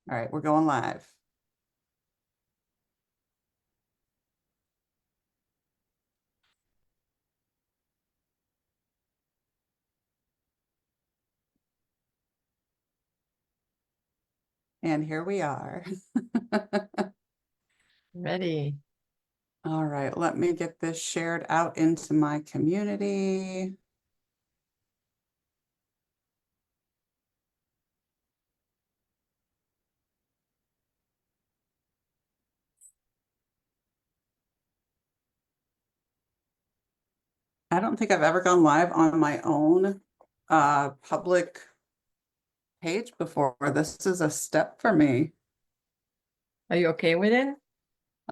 All right, we're going live. And here we are. Ready. All right, let me get this shared out into my community. I don't think I've ever gone live on my own public page before. This is a step for me. Are you okay with it?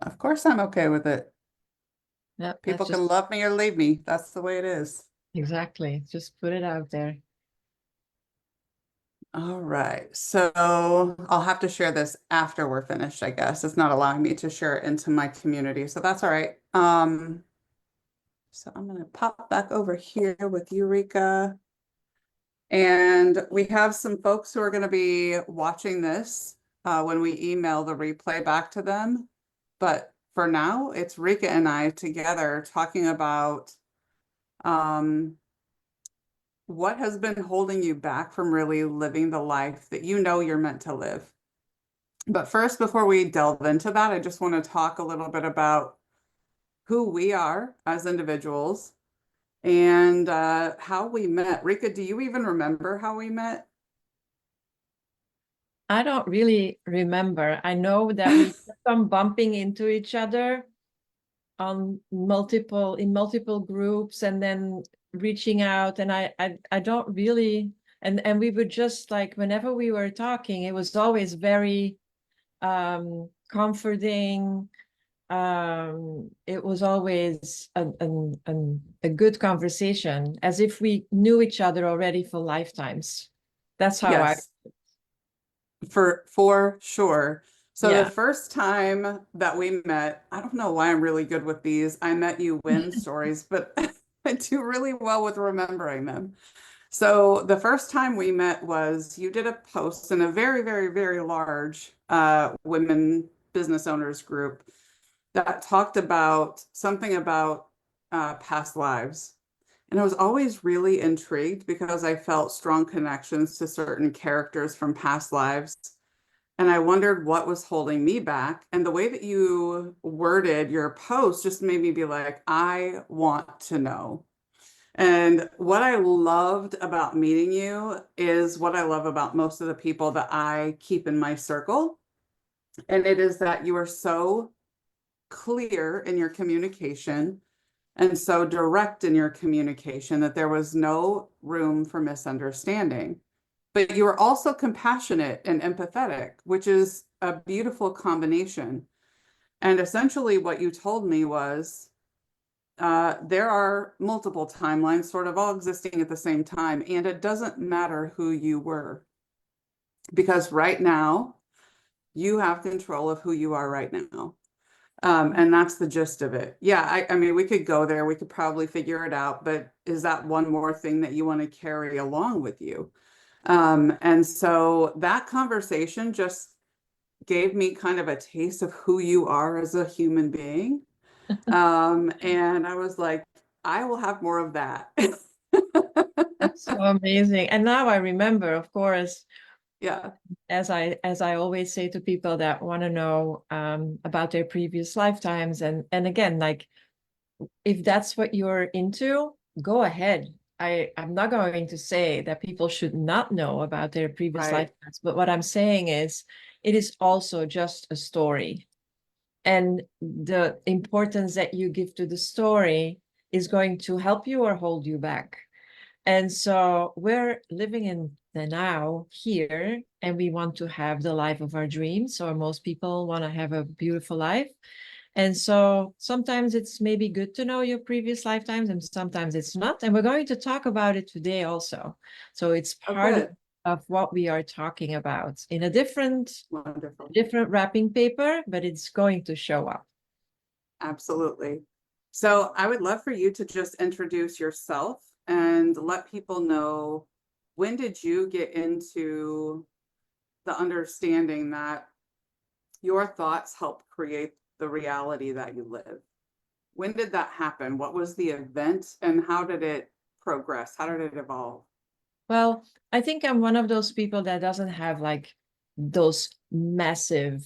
Of course, I'm okay with it. Yep, People that's just can love me or leave me. That's the way it is. exactly. Just put it out there. All right, so I'll have to share this after we're finished, I guess. It's not allowing me to share it into my community, so that's all right. So I'm going to pop back over here with you, Rika. And we have some folks who are going to be watching this when we email the replay back to them. But for now, it's Rika and I together talking about what has been holding you back from really living the life that you know you're meant to live. But first, before we delve into that, I just want to talk a little bit about who we are as individuals and how we met. Rika, do you even remember how we met? I don't really remember. I know that we kept on bumping into each other on multiple groups and then reaching out, and I don't really, and we would just like whenever we were talking, it was always very comforting. It was always a good conversation, as if we knew each other already for lifetimes. That's how Yes, for sure. So the yeah. first time that we met, I don't know why I'm really good with these. I met you win stories, but I do really well with remembering them. So the first time we met was you did a post in a very, very, very large women business owners group that talked about something about past lives. And I was always really intrigued because I felt strong connections to certain characters from past lives. And I wondered what was holding me back. And the way that you worded your post just made me be like, I want to know. And what I loved about meeting you is what I love about most of the people that I keep in my circle. And it is that you are so clear in your communication and so direct in your communication that there was no room for misunderstanding. But you were also compassionate and empathetic, which is a beautiful combination. And essentially, what you told me was there are multiple timelines sort of all existing at the same time, and it doesn't matter who you were, because right now you have control of who you are right now. And that's the gist of it. Yeah, I mean, we could go there, we could probably figure it out, but is that one more thing that you want to carry along with you? And so that conversation just gave me kind of a taste of who you are as a human being. And I was like, I will have more of that. That's so amazing. And now I remember, of course, Yeah, as I always say to people that want to know about their previous lifetimes, and again, like if that's what you're into, go ahead. I'm not going to say that people should not know about their previous right. lifetimes, but what I'm saying is it is also just a story. And the importance that you give to the story is going to help you or hold you back. And so we're living in the now here, and we want to have the life of our dreams, or most people want to have a beautiful life. And so sometimes it's maybe good to know your previous lifetimes, and sometimes it's not. And we're going to talk about it today also. So it's Oh, part good. of what we are talking about in a different Wonderful. different wrapping paper, but it's going to show up. Absolutely. So I would love for you to just introduce yourself and let people know, when did you get into the understanding that your thoughts help create the reality that you live. When did that happen? What was the event and how did it progress? How did it evolve? Well, I think I'm one of those people that doesn't have like those massive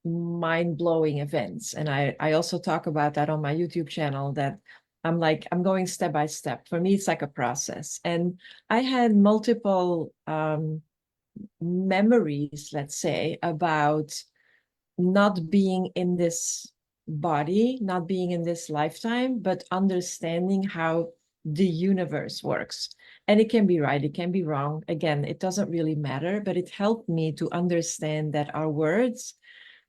mind-blowing events. And I also talk about that on my YouTube channel, that I'm going step by step. For me, it's like a process. And I had multiple memories, let's say, about not being in this body, not being in this lifetime, but understanding how the universe works. And it can be right, it can be wrong. Again, it doesn't really matter, but it helped me to understand that our words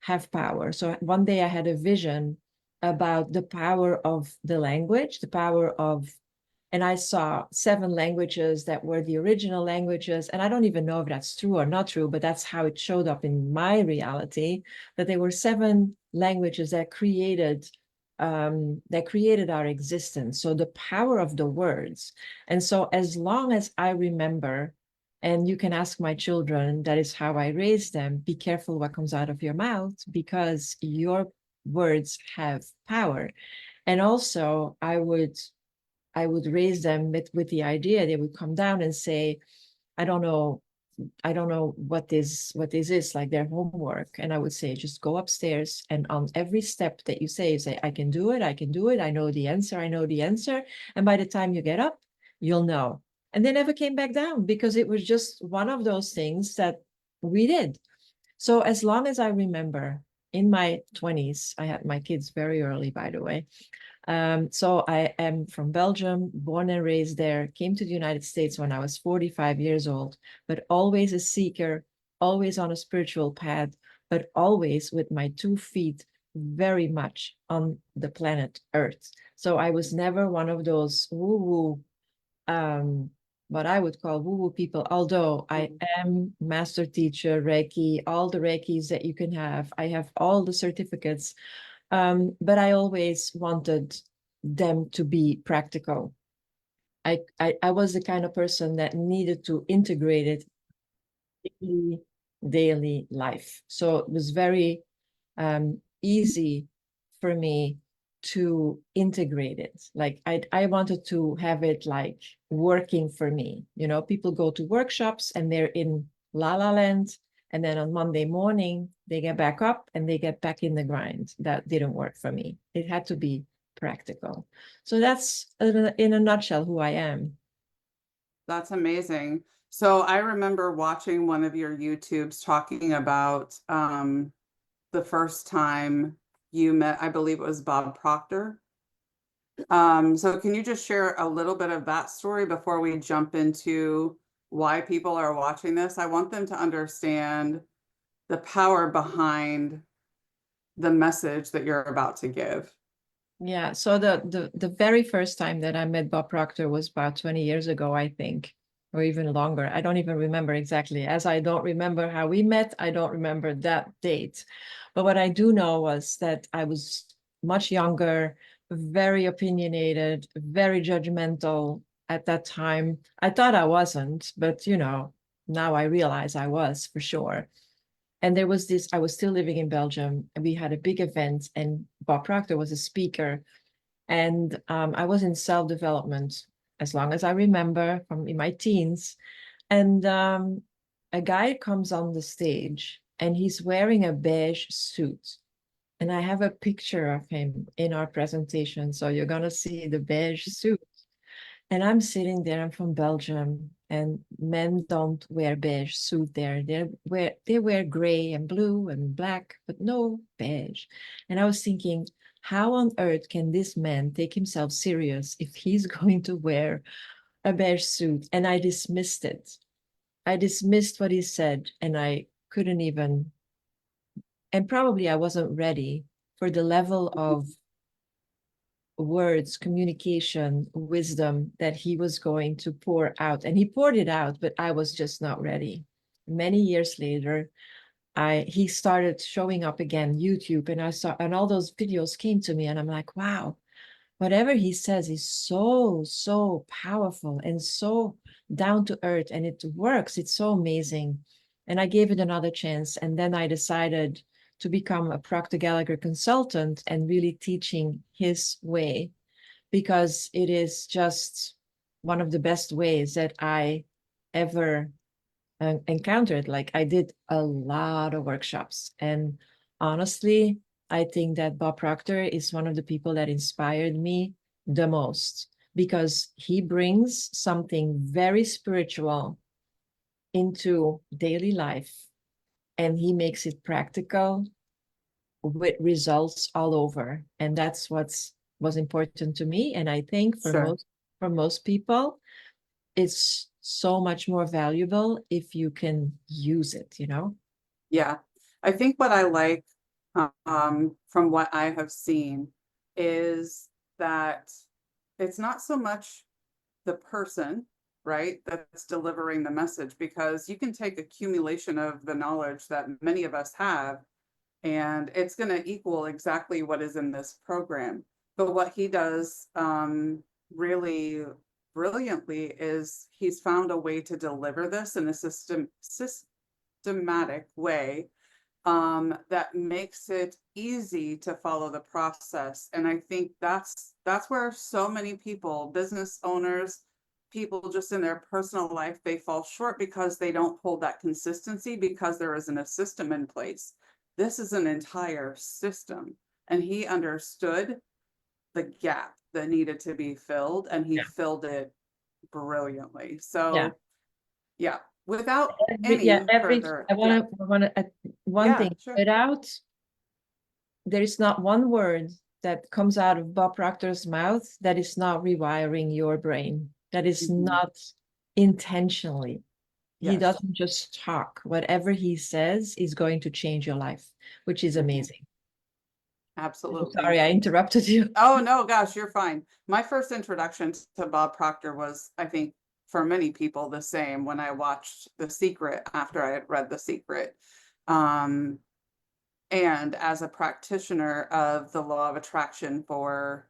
have power. So one day I had a vision about the power of the language, the power of, and I saw 7 languages that were the original languages. And I don't even know if that's true or not true, but that's how it showed up in my reality, that there were 7 languages that created our existence. So the power of the words. And so as long as I remember, and you can ask my children, that is how I raised them, be careful what comes out of your mouth, because your words have power. And also I would raise them with the idea, they would come down and say, I don't know, I don't know what this is, like their homework. And I would say, just go upstairs, and on every step that you say, I can do it, I can do it, I know the answer, I know the answer. And by the time you get up, you'll know. And they never came back down, because it was just one of those things that we did. So as long as I remember, in my 20s, I had my kids very early, by the way. So I am from Belgium, born and raised there, came to the United States when I was 45 years old, but always a seeker, always on a spiritual path, but always with my 2 feet very much on the planet Earth. So I was never one of those woo-woo, what I would call woo-woo people, although I am master teacher, Reiki, all the Reikis that you can have. I have all the certificates. But I always wanted them to be practical. I was the kind of person that needed to integrate it in daily life. So it was very easy for me to integrate it. Like I wanted to have it like working for me. You know, people go to workshops and they're in la la land, and then on Monday morning they get back up and they get back in the grind. That didn't work for me. It had to be practical. So that's in a nutshell who I am. That's amazing. So I remember watching one of your YouTubes talking about the first time you met, I believe it was Bob Proctor. So can you just share a little bit of that story before we jump into why people are watching this? I want them to understand the power behind the message that you're about to give. Yeah, so the very first time that I met Bob Proctor was about 20 years ago, I think, or even longer. I don't even remember exactly. As I don't remember how we met, I don't remember that date. But what I do know was that I was much younger, very opinionated, very judgmental at that time. I thought I wasn't, but now I realize I was for sure. And there was this, I was still living in Belgium, and we had a big event, and Bob Proctor was a speaker. And I was in self-development, as long as I remember, from in my teens. And a guy comes on the stage and he's wearing a beige suit. And I have a picture of him in our presentation. So you're going to see the beige suit. And I'm sitting there, I'm from Belgium, and men don't wear beige suit there. They wear gray and blue and black, but no beige. And I was thinking, how on earth can this man take himself serious if he's going to wear a beige suit? And I dismissed it. I dismissed what he said, and I couldn't even, and probably I wasn't ready for the level of words, communication, wisdom that he was going to pour out. And he poured it out, but I was just not ready. Many years later, he started showing up again, YouTube, and I saw, and all those videos came to me, and I'm like, wow, whatever he says is so, so powerful and so down to earth, and it works. It's so amazing. And I gave it another chance. And then I decided to become a Proctor Gallagher consultant and really teaching his way, because it is just one of the best ways that I ever encountered. Like, I did a lot of workshops, and honestly, I think that Bob Proctor is one of the people that inspired me the most, because he brings something very spiritual into daily life, and he makes it practical with results all over. And that's what's was important to me. And I think Sure. for most people, it's so much more valuable if you can use it, you know? Yeah. I think what I like from what I have seen is that it's not so much the person, right, that's delivering the message, because you can take accumulation of the knowledge that many of us have, and it's going to equal exactly what is in this program. But what he does really brilliantly is he's found a way to deliver this in a systematic way that makes it easy to follow the process. And I think that's where so many people, business owners, people just in their personal life, they fall short because they don't hold that consistency because there isn't a system in place. This is an entire system, and he understood the gap that needed to be filled, and he Yeah. filled it brilliantly. Yeah. So yeah, without Yeah, any further, yeah, I wanna one yeah, thing, sure. without, there is not one word that comes out of Bob Proctor's mouth that is not rewiring your brain. That is Mhm. not intentionally. He Yes, doesn't just talk. Whatever he says is going to change your life, which is mhm, amazing. I'm absolutely. sorry, I interrupted you. Oh, no, gosh, you're fine. My first introduction to Bob Proctor was, I think, for many people, the same when I watched The Secret after I had read The Secret. Um, and as a practitioner of the law of attraction for,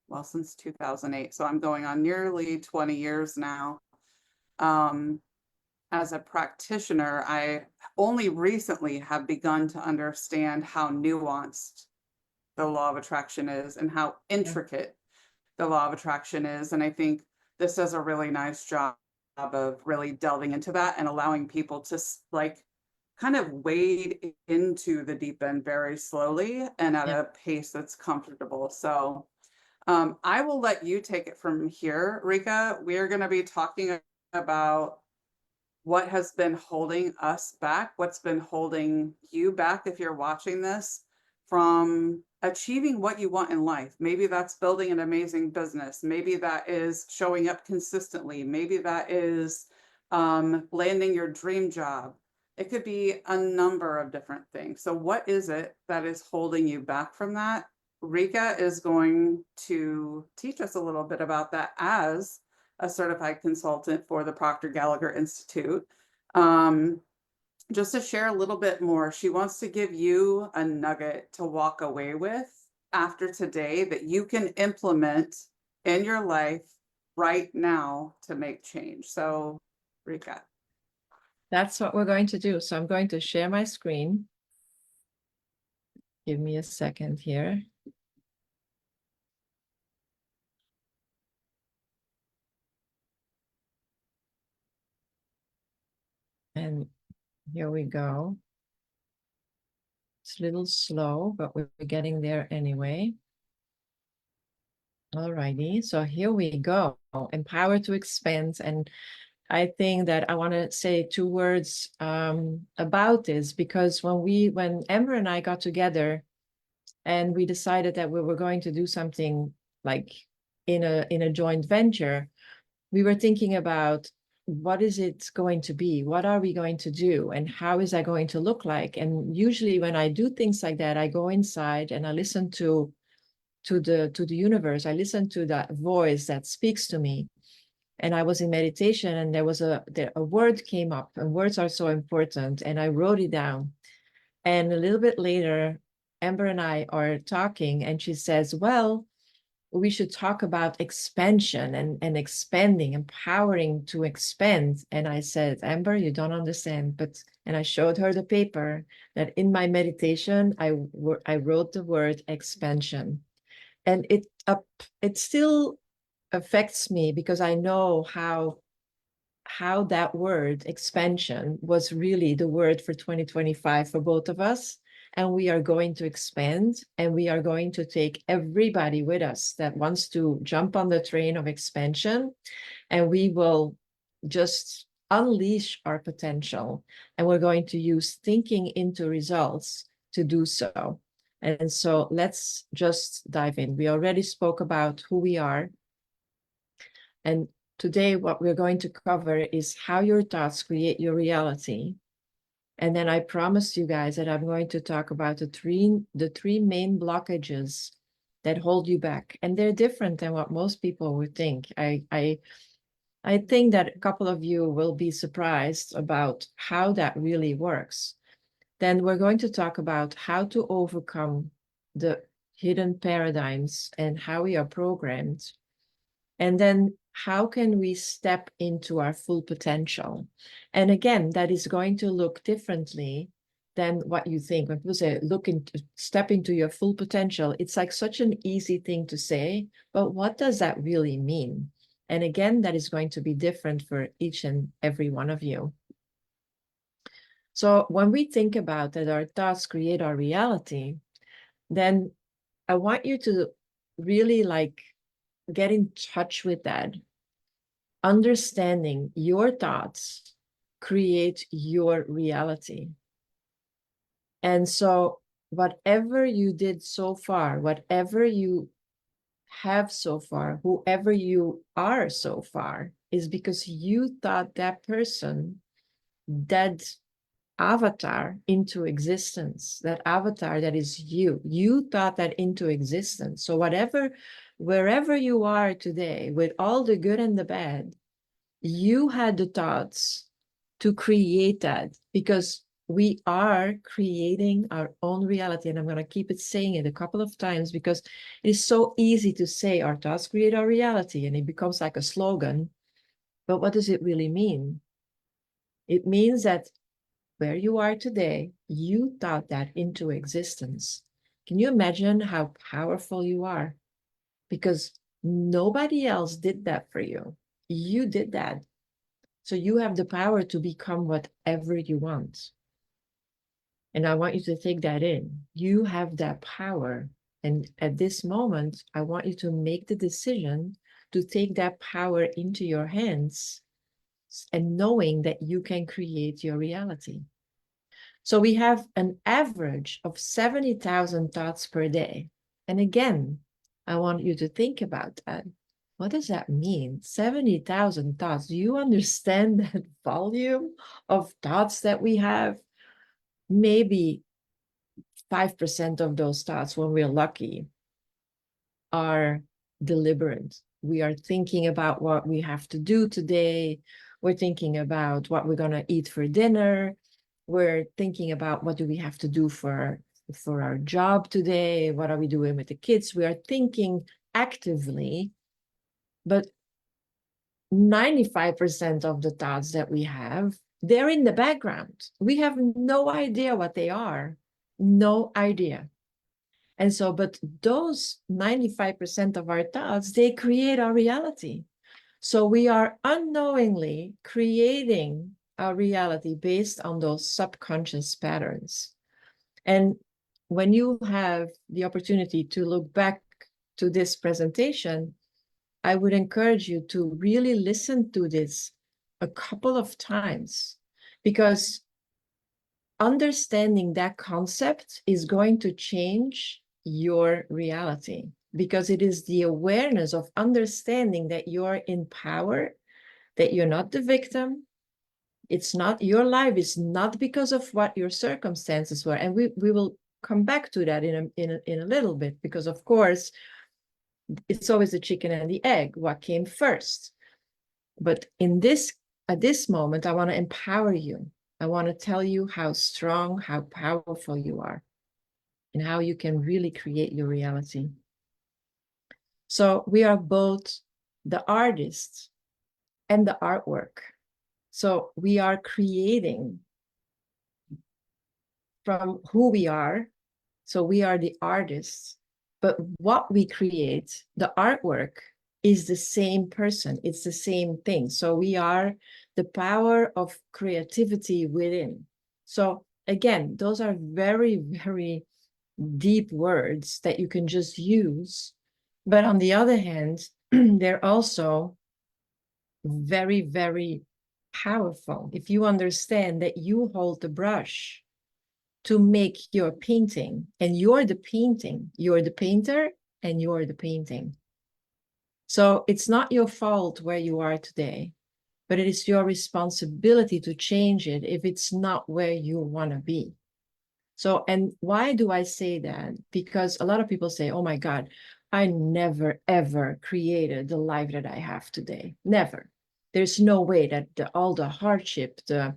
well, since 2008, so I'm going on nearly 20 years now. Um, as a practitioner, I only recently have begun to understand how nuanced the law of attraction is and how Yeah. intricate the law of attraction is. And I think this does a really nice job of really delving into that and allowing people to like kind of wade into the deep end very slowly and at Yeah. a pace that's comfortable. So I will let you take it from here, Rika. We are going to be talking about what has been holding us back, what's been holding you back if you're watching this from achieving what you want in life. Maybe that's building an amazing business. Maybe that is showing up consistently. Maybe that is landing your dream job. It could be a number of different things. So, what is it that is holding you back from that? Rika is going to teach us a little bit about that as a certified consultant for the Proctor Gallagher Institute. Um, just to share a little bit more, she wants to give you a nugget to walk away with after today that you can implement in your life right now to make change. So, Rika. That's what we're going to do. So I'm going to share my screen. Give me a second here. And here we go. It's a little slow, but we're getting there anyway. All righty. So here we go. Empower to expand. And I think that I want to say two words about this, because when Amber and I got together and we decided that we were going to do something like in a joint venture, we were thinking about, what is it going to be? What are we going to do? And how is that going to look like? And usually when I do things like that, I go inside and I listen to the universe. I listen to that voice that speaks to me. And I was in meditation, and there was a word came up, and words are so important. And I wrote it down. And a little bit later, Amber and I are talking, and she says, well, we should talk about expansion and expanding, empowering to expand. And I said, Amber, you don't understand. And I showed her the paper that in my meditation, I wrote the word expansion. And it still affects me because I know how that word expansion was really the word for 2025 for both of us. And we are going to expand, and we are going to take everybody with us that wants to jump on the train of expansion, and we will just unleash our potential. And we're going to use thinking into results to do so. And so let's just dive in. We already spoke about who we are. And today, what we're going to cover is how your thoughts create your reality. And then I promised you guys that I'm going to talk about the three main blockages that hold you back. And they're different than what most people would think. I think that a couple of you will be surprised about how that really works. Then we're going to talk about how to overcome the hidden paradigms and how we are programmed. And then how can we step into our full potential? And again, that is going to look differently than what you think. When people say, step into your full potential, it's like such an easy thing to say, but what does that really mean? And again, that is going to be different for each and every one of you. So when we think about that our thoughts create our reality, then I want you to really get in touch with that. Understanding your thoughts create your reality. And so whatever you did so far, whatever you have so far, whoever you are so far, is because you thought that person, that avatar into existence, that avatar that is you thought that into existence. So wherever you are today, with all the good and the bad, you had the thoughts to create that, because we are creating our own reality. And I'm going to keep saying it a couple of times because it is so easy to say our thoughts create our reality, and it becomes like a slogan. But what does it really mean? It means that where you are today, you thought that into existence. Can you imagine how powerful you are? Because nobody else did that for you. You did that. So you have the power to become whatever you want. And I want you to take that in. You have that power. And at this moment, I want you to make the decision to take that power into your hands, and knowing that you can create your reality. So we have an average of 70,000 thoughts per day. And again, I want you to think about that. What does that mean? 70,000 thoughts. Do you understand that volume of thoughts that we have? Maybe 5% of those thoughts, when we're lucky, are deliberate. We are thinking about what we have to do today. We're thinking about what we're going to eat for dinner. We're thinking about what do we have to do for our job today? What are we doing with the kids? We are thinking actively, but 95% of the thoughts that we have, they're in the background. We have no idea what they are. No idea. And so, but those 95% of our thoughts, they create our reality. So we are unknowingly creating our reality based on those subconscious patterns. And when you have the opportunity to look back to this presentation, I would encourage you to really listen to this a couple of times, because understanding that concept is going to change your reality, because it is the awareness of understanding that you're in power, that you're not the victim. It's not, your life is not because of what your circumstances were. And we will come back to that in a little bit, because of course, it's always the chicken and the egg, what came first. But at this moment, I want to empower you. I want to tell you how strong, how powerful you are, and how you can really create your reality. So we are both the artist and the artwork. So we are creating from who we are. So we are the artists, but what we create, the artwork, is the same person. It's the same thing. So we are the power of creativity within. So again, those are very, very deep words that you can just use. But on the other hand, they're also very, very powerful. If you understand that you hold the brush to make your painting, and you're the painting, you're the painter, and you're the painting. So it's not your fault where you are today, but it is your responsibility to change it if it's not where you want to be. So, and why do I say that? Because a lot of people say, oh my God, I never ever created the life that I have today. Never. There's no way that all the hardship, the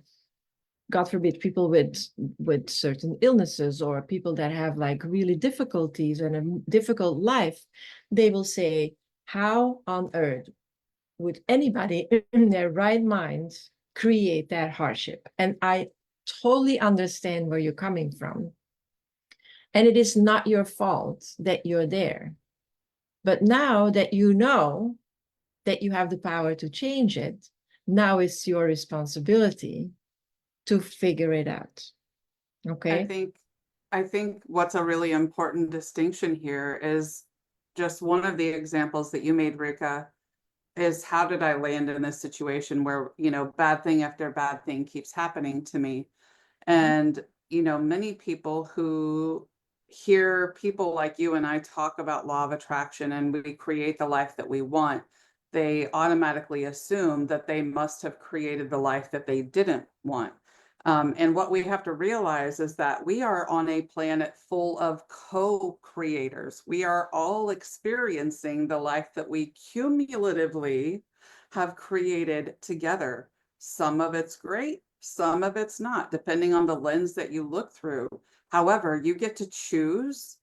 God forbid, people with certain illnesses or people that have like really difficulties and a difficult life, they will say, how on earth would anybody in their right mind create that hardship? And I totally understand where you're coming from. And it is not your fault that you're there. But now that you know that you have the power to change it, now it's your responsibility to figure it out. I Okay. think I think what's a really important distinction here is just one of the examples that you made, Rika, is how did I land in this situation where, bad thing after bad thing keeps happening to me. And, many people who hear people like you and I talk about law of attraction and we create the life that we want, they automatically assume that they must have created the life that they didn't want. And what we have to realize is that we are on a planet full of co-creators. We are all experiencing the life that we cumulatively have created together. Some of it's great, some of it's not, depending on the lens that you look through. However, you get to choose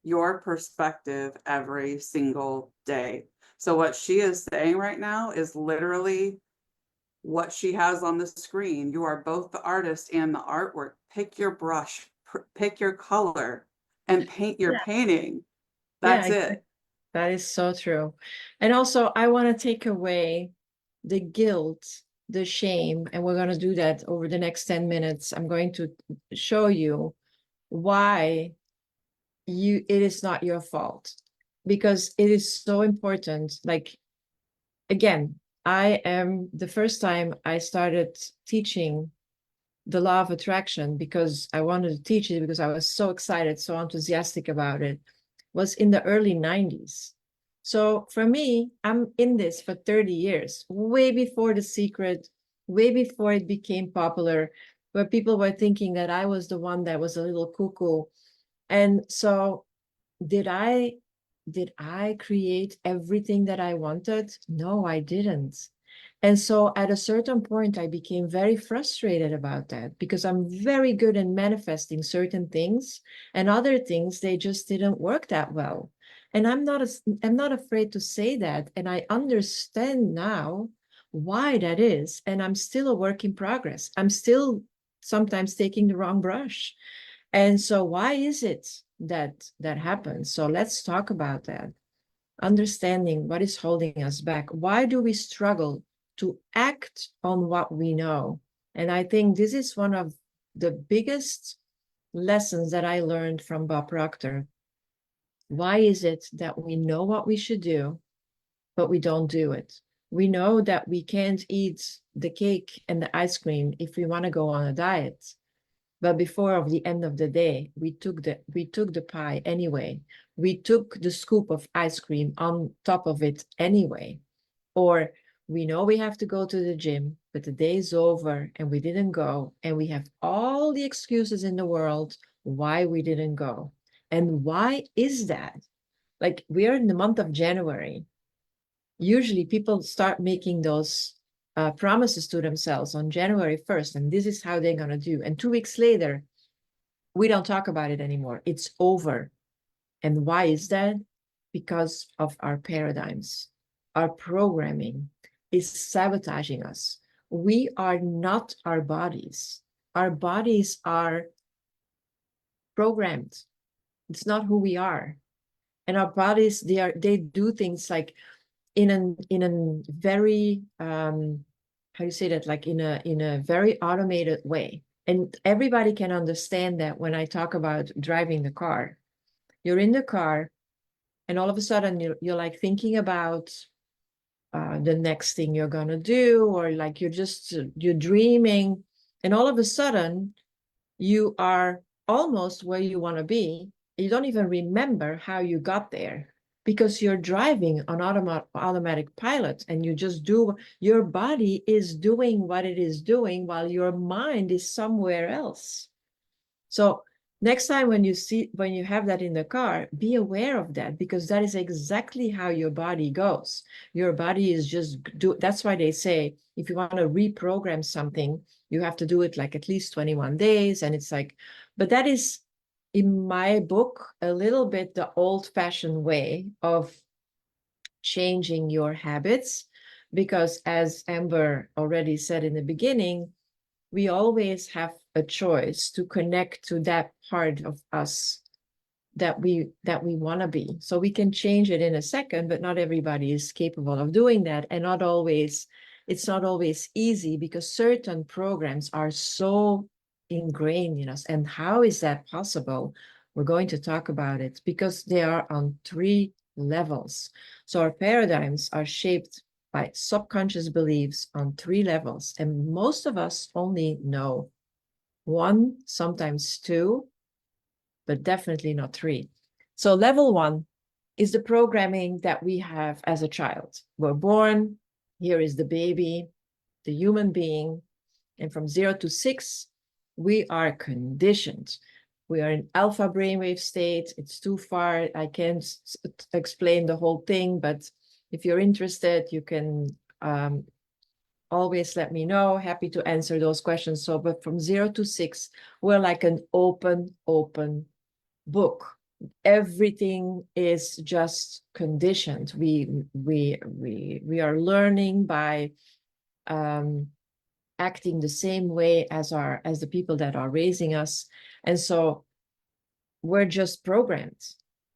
your perspective every single day. So what she is saying right now is literally what she has on the screen. You are both the artist and the artwork. Pick your brush, pick your color, and paint your Yeah. painting. Yeah, That's it. that is so true. And also, I want to take away the guilt, the shame, and we're going to do that over the next 10 minutes. I'm going to show you why it is not your fault, because it is so important. Like, again, I am the first time I started teaching the law of attraction, because I wanted to teach it because I was so excited, so enthusiastic about it, was in the early 90s. So for me, I'm in this for 30 years, way before The Secret, way before it became popular, where people were thinking that I was the one that was a little cuckoo. And so did I create everything that I wanted? No, I didn't. And so at a certain point, I became very frustrated about that, because I'm very good in manifesting certain things, and other things, they just didn't work that well. And I'm not afraid to say that. And I understand now why that is. And I'm still a work in progress. I'm still sometimes taking the wrong brush. And so why is it that that happens? So let's talk about that. Understanding what is holding us back. Why do we struggle to act on what we know? And I think this is one of the biggest lessons that I learned from Bob Proctor. Why is it that we know what we should do, but we don't do it? We know that we can't eat the cake and the ice cream if we want to go on a diet. But before of the end of the day, we took the pie anyway. We took the scoop of ice cream on top of it anyway. Or we know we have to go to the gym, but the day is over and we didn't go, and we have all the excuses in the world why we didn't go. And why is that? Like, we are in the month of January. Usually people start making those promises to themselves on January 1st, and this is how they're going to do. And 2 weeks later, we don't talk about it anymore. It's over. And why is that? because of our paradigms. Our programming is sabotaging us. We are not our bodies. Our bodies are programmed. It's not who we are. And our bodies, they do things like in a very how do you say that, like in a very automated way. And everybody can understand that when I talk about driving the car. You're in the car, and all of a sudden you're like thinking about the next thing you're gonna do, or like you're dreaming, and all of a sudden you are almost where you want to be. You don't even remember how you got there because you're driving on automatic pilot, and you just do, your body is doing what it is doing while your mind is somewhere else. So next time when you have that in the car, be aware of that, because that is exactly how your body goes. Your body is just that's why they say if you want to reprogram something, you have to do it like at least 21 days. And it's like, but that is, in my book, a little bit the old-fashioned way of changing your habits, because as Amber already said in the beginning, we always have a choice to connect to that part of us that we want to be. So we can change it in a second, but not everybody is capable of doing that. And it's not always easy, because certain programs are so ingrained in us. And how is that possible? We're going to talk about it, because they are on 3 levels. So our paradigms are shaped by subconscious beliefs on 3 levels. And most of us only know 1, sometimes 2, but definitely not 3. So level 1 is the programming that we have as a child. We're born, here is the baby, the human being, and from 0 to 6, we are conditioned. We are in alpha brainwave state. It's too far. I can't explain the whole thing, but if you're interested, you can always let me know. Happy to answer those questions. So, but from 0 to 6, we're like an open book. Everything is just conditioned. We are learning by acting the same way as the people that are raising us. And so we're just programmed.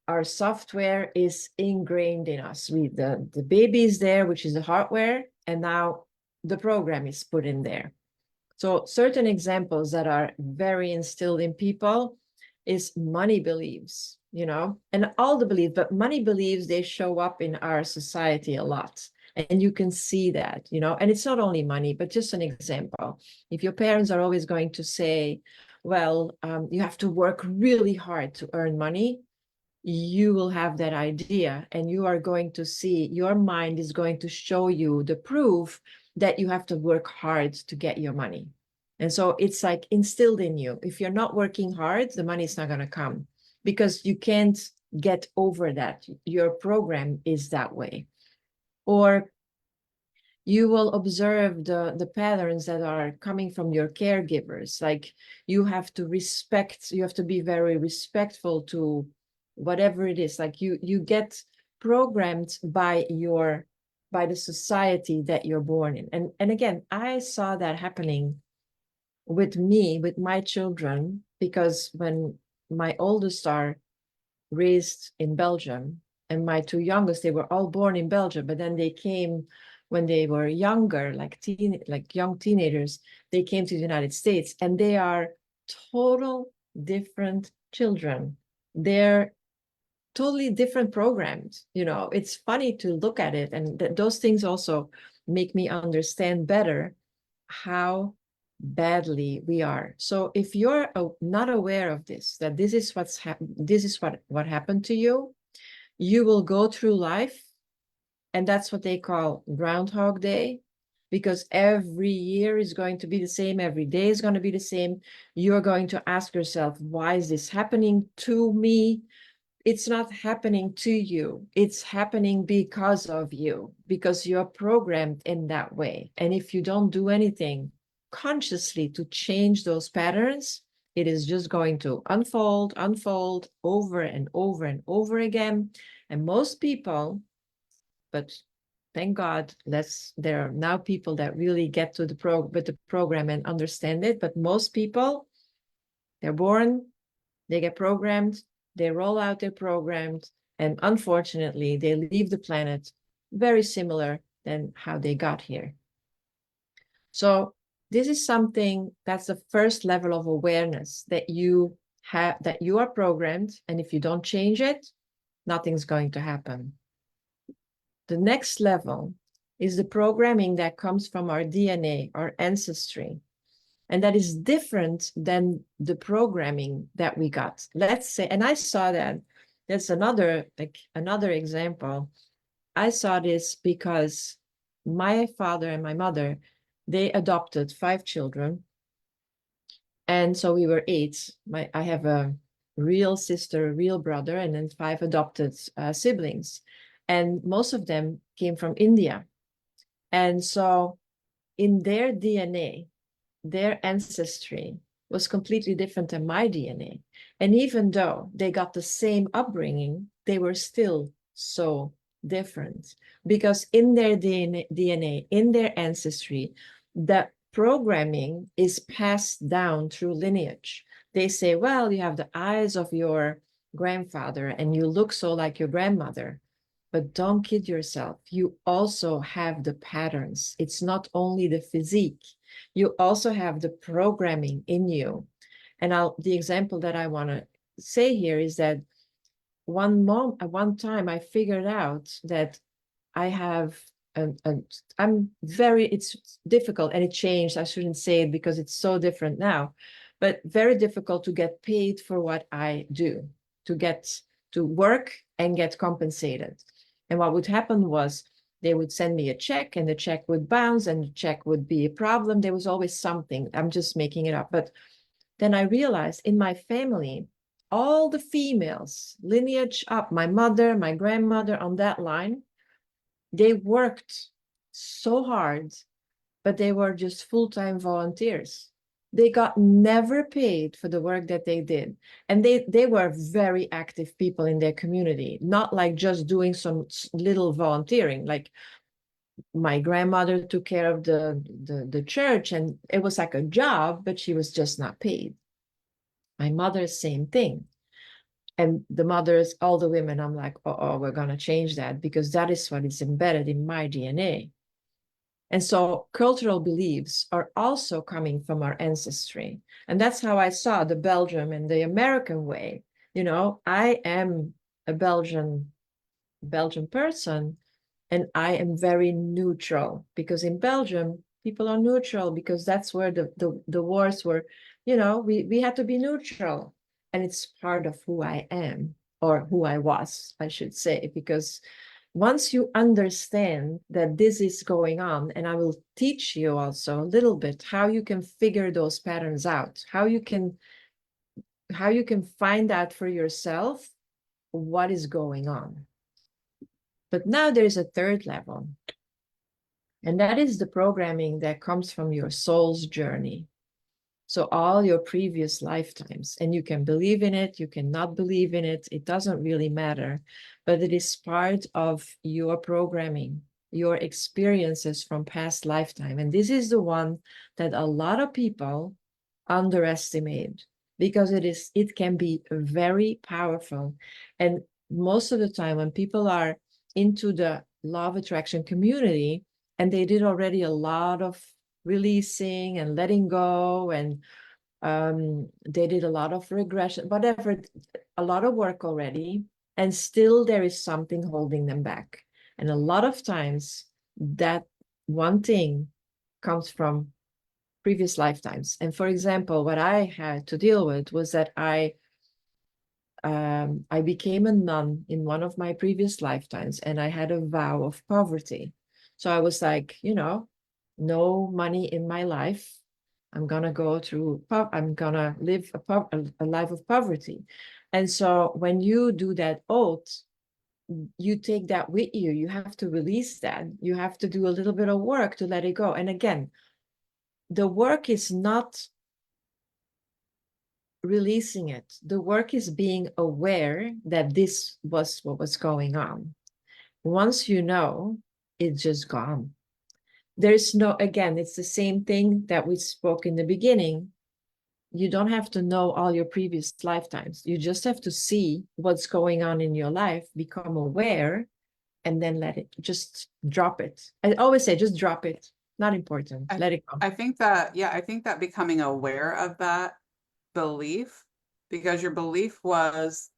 Our software is ingrained in us. The baby is there, which is the hardware, and now the program is put in there. So certain examples that are very instilled in people is money beliefs, and all the beliefs, but money beliefs, they show up in our society a lot. And you can see that, and it's not only money, but just an example. If your parents are always going to say, well, you have to work really hard to earn money, you will have that idea, and you are going to see, your mind is going to show you the proof that you have to work hard to get your money. And so it's like instilled in you. If you're not working hard, the money is not going to come, because you can't get over that. Your program is that way. Or you will observe the patterns that are coming from your caregivers. Like you have to be very respectful to whatever it is. Like you get programmed by the society that you're born in. And again, I saw that happening with my children, because when my oldest are raised in Belgium, and my 2 youngest, they were all born in Belgium, but then they came when they were younger, like young teenagers, they came to the United States, and they are total different children. They're totally different programs. It's funny to look at it, and those things also make me understand better how badly we are. So if you're not aware of this, that this is what happened to you, you will go through life, and that's what they call Groundhog Day, because every year is going to be the same, every day is going to be the same. You're going to ask yourself, why is this happening to me? It's not happening to you. It's happening because of you, because you're programmed in that way. And if you don't do anything consciously to change those patterns, It is just going to unfold, unfold over and over and over again. And most people, but thank God, there are now people that really get to the program and understand it. But most people, they're born, they get programmed, they roll out their programs, and unfortunately, they leave the planet very similar than how they got here. So this is something that's the first level of awareness that you have, that you are programmed, and if you don't change it, nothing's going to happen. The next level is the programming that comes from our DNA, our ancestry. And that is different than the programming that we got. Let's say, and I saw that, that's another example. I saw this because my father and my mother, they adopted 5 children. And so we were 8. I have a real sister, a real brother, and then 5 adopted siblings. And most of them came from India. And so in their DNA, their ancestry was completely different than my DNA. And even though they got the same upbringing, they were still so different because in their DNA, in their ancestry, the programming is passed down through lineage. They say, well, you have the eyes of your grandfather and you look so like your grandmother. But don't kid yourself. You also have the patterns. It's not only the physique. You also have the programming in you. And the example that I want to say here is that one time I figured out that I have it's difficult and it changed. I shouldn't say it because it's so different now, but very difficult to get paid for what I do, to work and get compensated. And what would happen was they would send me a check and the check would bounce and the check would be a problem. There was always something. I'm just making it up. But then I realized in my family, all the females, lineage up, my mother, my grandmother on that line, they worked so hard, but they were just full-time volunteers. They got never paid for the work that they did. And they were very active people in their community, not like just doing some little volunteering. Like my grandmother took care of the church and it was like a job, but she was just not paid. My mother, same thing. And the mothers, all the women, I'm like, oh, we're going to change that because that is what is embedded in my DNA. And so cultural beliefs are also coming from our ancestry. And that's how I saw the Belgium and the American way. You know, I am a Belgian person, and I am very neutral because in Belgium, people are neutral because that's where the wars were, you know, we had to be neutral. And it's part of who I am, or who I was, I should say, because once you understand that this is going on, and I will teach you also a little bit how you can figure those patterns out, how you can find out for yourself what is going on. But now there's a third level, and that is the programming that comes from your soul's journey. So all your previous lifetimes, and you can believe in it, you cannot believe in it, it doesn't really matter, but it is part of your programming, your experiences from past lifetime. And this is the one that a lot of people underestimate because it can be very powerful. And most of the time when people are into the law of attraction community and they did already a lot of releasing and letting go, and they did a lot of regression, whatever, a lot of work already, and still there is something holding them back. And a lot of times that one thing comes from previous lifetimes. And for example, what I had to deal with was that I became a nun in one of my previous lifetimes, and I had a vow of poverty. So I was like, you know, no money in my life. I'm gonna live a life of poverty. And so when you do that oath, you take that with you. You have to release that. You have to do a little bit of work to let it go. And again, the work is not releasing it. The work is being aware that this was what was going on. Once you know, it's just gone. There's no, again, it's the same thing that we spoke in the beginning. You don't have to know all your previous lifetimes. You just have to see what's going on in your life, become aware, and then let it, just drop it. I always say, just drop it. Not important. I, Let it go. I think that, yeah, I think that becoming aware of that belief, because your belief was,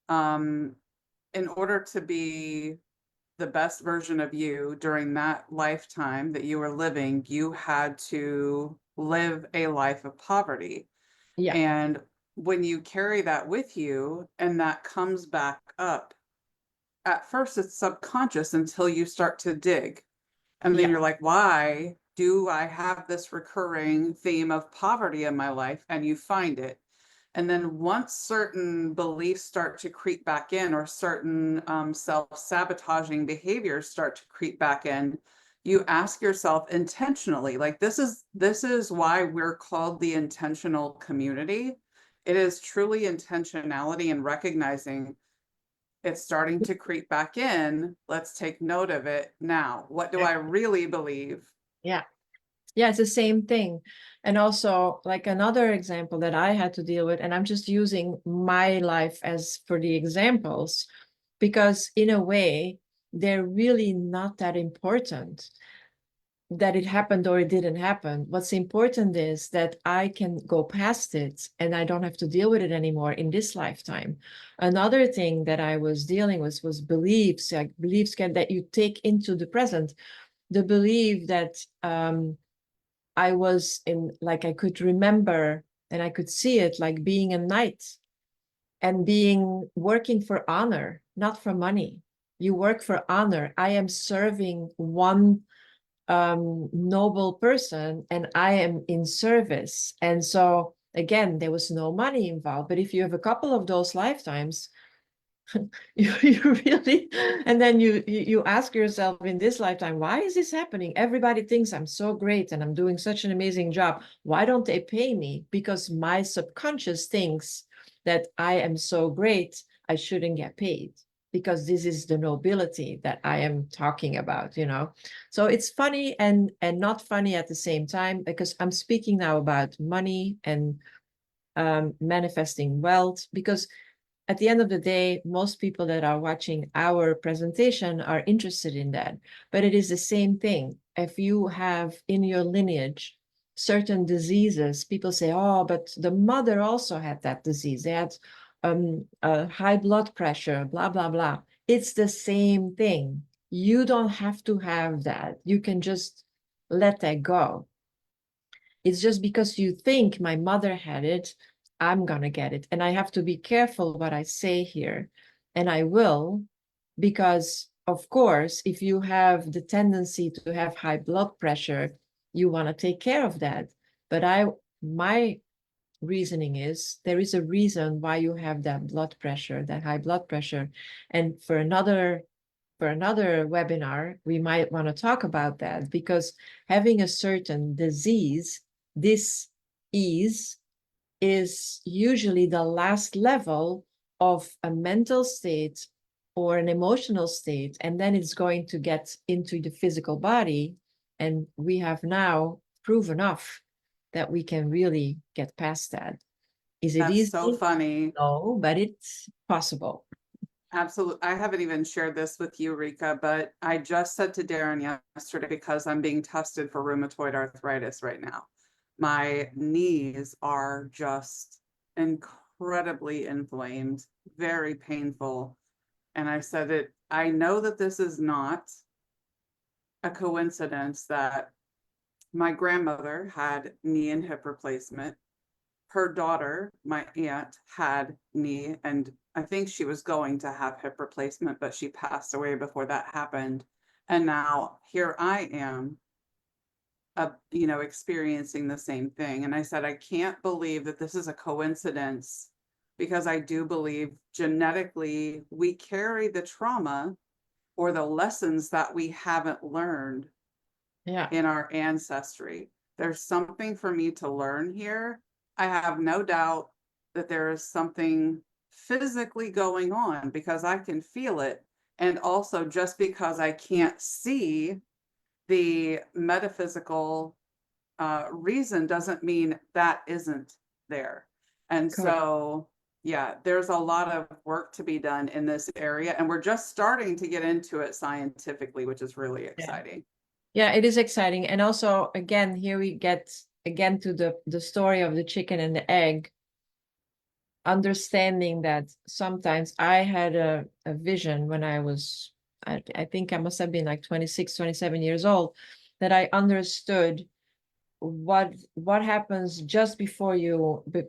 um, in order to be the best version of you during that lifetime that you were living, you had to live a life of poverty. Yeah. And when you carry that with you and that comes back up, at first it's subconscious until you start to dig. And then Yeah. you're like, why do I have this recurring theme of poverty in my life? And you find it. And then once certain beliefs start to creep back in, or certain self-sabotaging behaviors start to creep back in, you ask yourself intentionally, like this is why we're called the intentional community. It is truly intentionality and recognizing it's starting to creep back in. Let's take note of it now. What do I really believe? Yeah. Yeah, it's the same thing. And also, like another example that I had to deal with, and I'm just using my life as for the examples, because in a way, they're really not that important that it happened or it didn't happen. What's important is that I can go past it and I don't have to deal with it anymore in this lifetime. Another thing that I was dealing with was beliefs, like beliefs that you take into the present. The belief that I was in, like I could remember and I could see it, like being a knight and being working for honor, not for money. You work for honor. I am serving one noble person and I am in service. And so again, there was no money involved. But if you have a couple of those lifetimes, you really, and then you ask yourself in this lifetime, why is this happening? Everybody thinks I'm so great and I'm doing such an amazing job. Why don't they pay me? Because my subconscious thinks that I am so great, I shouldn't get paid, because this is the nobility that I am talking about, you know. So it's funny and not funny at the same time, because I'm speaking now about money and manifesting wealth, because at the end of the day, most people that are watching our presentation are interested in that. But it is the same thing. If you have in your lineage certain diseases, people say, oh, but the mother also had that disease. They had high blood pressure, blah, blah, blah. It's the same thing. You don't have to have that. You can just let that go. It's just because you think my mother had it, I'm gonna get it. And I have to be careful what I say here. And I will, because of course, if you have the tendency to have high blood pressure, you want to take care of that. But my reasoning is there is a reason why you have that blood pressure, that high blood pressure. And for another webinar, we might want to talk about that, because having a certain disease, this is usually the last level of a mental state or an emotional state, and then it's going to get into the physical body. And we have now proven enough that we can really get past that. Is it That's so easy? funny. No, but it's possible. Absolutely. I haven't even shared this with you, Rika, but I just said to Darren yesterday, because I'm being tested for rheumatoid arthritis right now. My knees are just incredibly inflamed, very painful. And I said it, I know that this is not a coincidence that my grandmother had knee and hip replacement. Her daughter, my aunt, had knee, and I think she was going to have hip replacement, but she passed away before that happened. And now here I am, experiencing the same thing. And I said, I can't believe that this is a coincidence, because I do believe genetically we carry the trauma or the lessons that we haven't learned Yeah. in our ancestry. There's something for me to learn here. I have no doubt that there is something physically going on because I can feel it. And also, just because I can't see the metaphysical reason doesn't mean that isn't there. And Correct. so, yeah, there's a lot of work to be done in this area, and we're just starting to get into it scientifically, which is really Yeah. exciting. Yeah, it is exciting. And also, again, here we get again to the story of the chicken and the egg, understanding that sometimes I had a vision when I was, I think I must have been like 26, 27 years old, that I understood what happens just before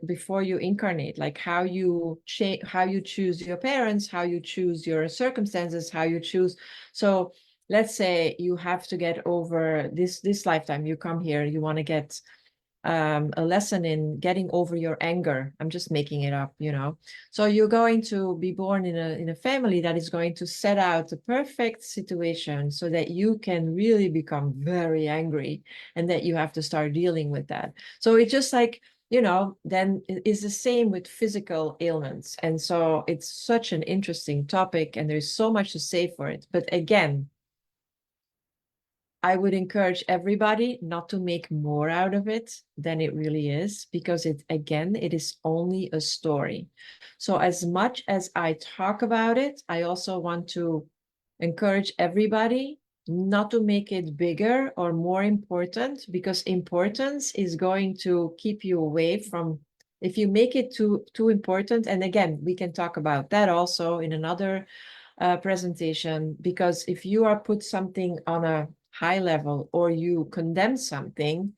before you incarnate, like how you change, how you choose your parents, how you choose your circumstances, how you choose. So let's say you have to get over this lifetime, you come here, you want to get a lesson in getting over your anger. I'm just making it up, you know. So you're going to be born in a family that is going to set out the perfect situation so that you can really become very angry and that you have to start dealing with that. So it's just like, you know, then it's the same with physical ailments. And so it's such an interesting topic and there's so much to say for it. But again, I would encourage everybody not to make more out of it than it really is, because it, again, it is only a story. So as much as I talk about it, I also want to encourage everybody not to make it bigger or more important, because importance is going to keep you away from, if you make it too important. And again, we can talk about that also in another presentation, because if you are put something on a high level or you condemn something,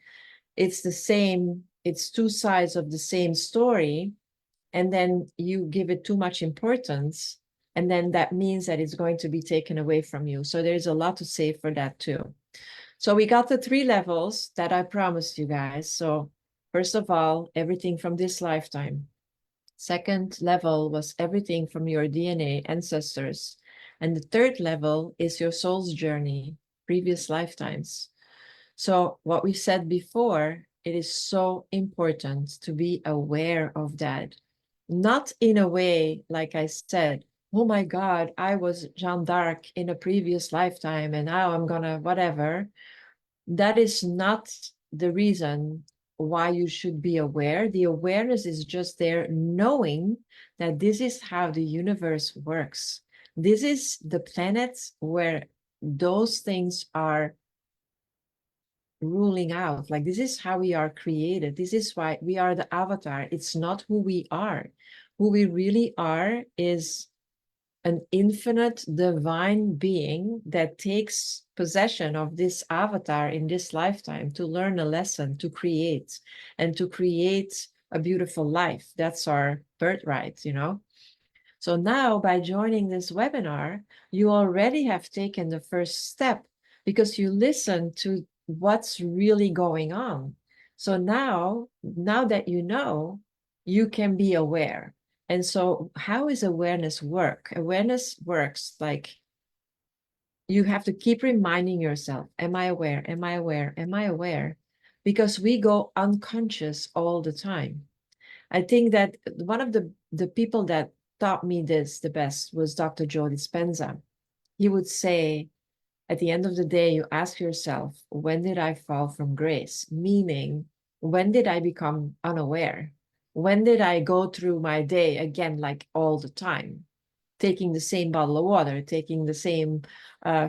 it's the same, it's two sides of the same story, and then you give it too much importance, and then that means that it's going to be taken away from you. So there's a lot to say for that too. So we got the 3 levels that I promised you guys. So first of all, everything from this lifetime. Second level was everything from your DNA ancestors. And the third level is your soul's journey, previous lifetimes. So what we said before, it is so important to be aware of that. Not in a way, like I said, oh my God, I was Jeanne d'Arc in a previous lifetime and now I'm gonna whatever. That is not the reason why you should be aware. The awareness is just there, knowing that this is how the universe works. This is the planet where those things are ruling out. Like, this is how we are created. This is why we are the avatar. It's not who we are. Who we really are is an infinite divine being that takes possession of this avatar in this lifetime to learn a lesson, to create, and to create a beautiful life. That's our birthright, you know? So now by joining this webinar, you already have taken the first step because you listen to what's really going on. So now that you know, you can be aware. And so how is awareness work? Awareness works like you have to keep reminding yourself, am I aware? Am I aware? Am I aware? Because we go unconscious all the time. I think that one of the people that taught me this the best was Dr. Joe Dispenza. He would say, at the end of the day, you ask yourself, when did I fall from grace? Meaning, when did I become unaware? When did I go through my day again, like all the time, taking the same bottle of water, taking the same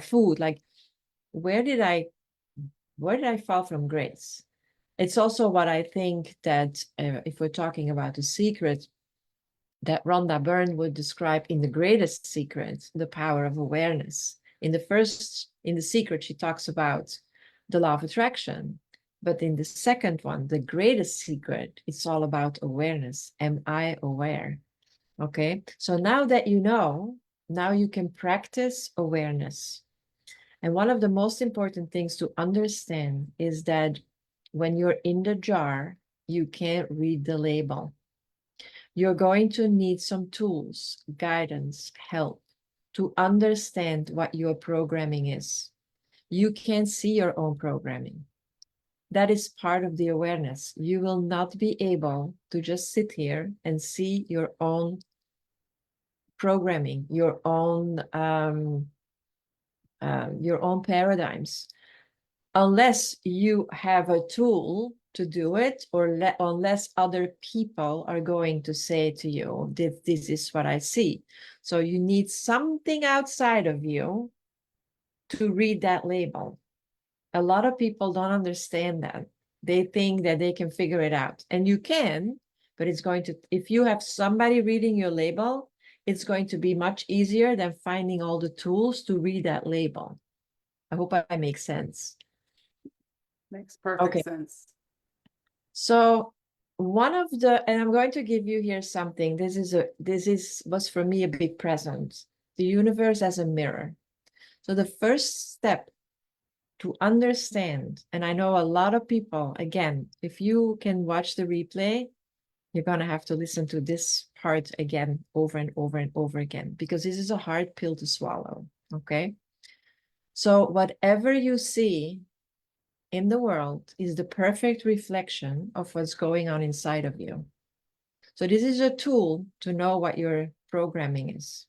food? Like, where did I fall from grace? It's also what I think that if we're talking about the secret, that Rhonda Byrne would describe in The Greatest Secret, the power of awareness. In the secret, she talks about the law of attraction. But in the second one, The Greatest Secret, it's all about awareness. Am I aware? Okay. So now that you know, now you can practice awareness. And one of the most important things to understand is that when you're in the jar, you can't read the label. You're going to need some tools, guidance, help to understand what your programming is. You can't see your own programming. That is part of the awareness. You will not be able to just sit here and see your own programming, your own paradigms, unless you have a tool to do it, or unless other people are going to say to you, this is what I see. So you need something outside of you to read that label. A lot of people don't understand that. They think that they can figure it out, and you can, but it's going to, if you have somebody reading your label, it's going to be much easier than finding all the tools to read that label. I hope I make sense. Makes perfect Okay. sense. So one of the, and I'm going to give you here something. Was for me a big present. The universe as a mirror. So the first step to understand, and I know a lot of people, again, if you can watch the replay, you're going to have to listen to this part again over and over and over again, because this is a hard pill to swallow. Okay. So whatever you see in the world is the perfect reflection of what's going on inside of you. So this is a tool to know what your programming is.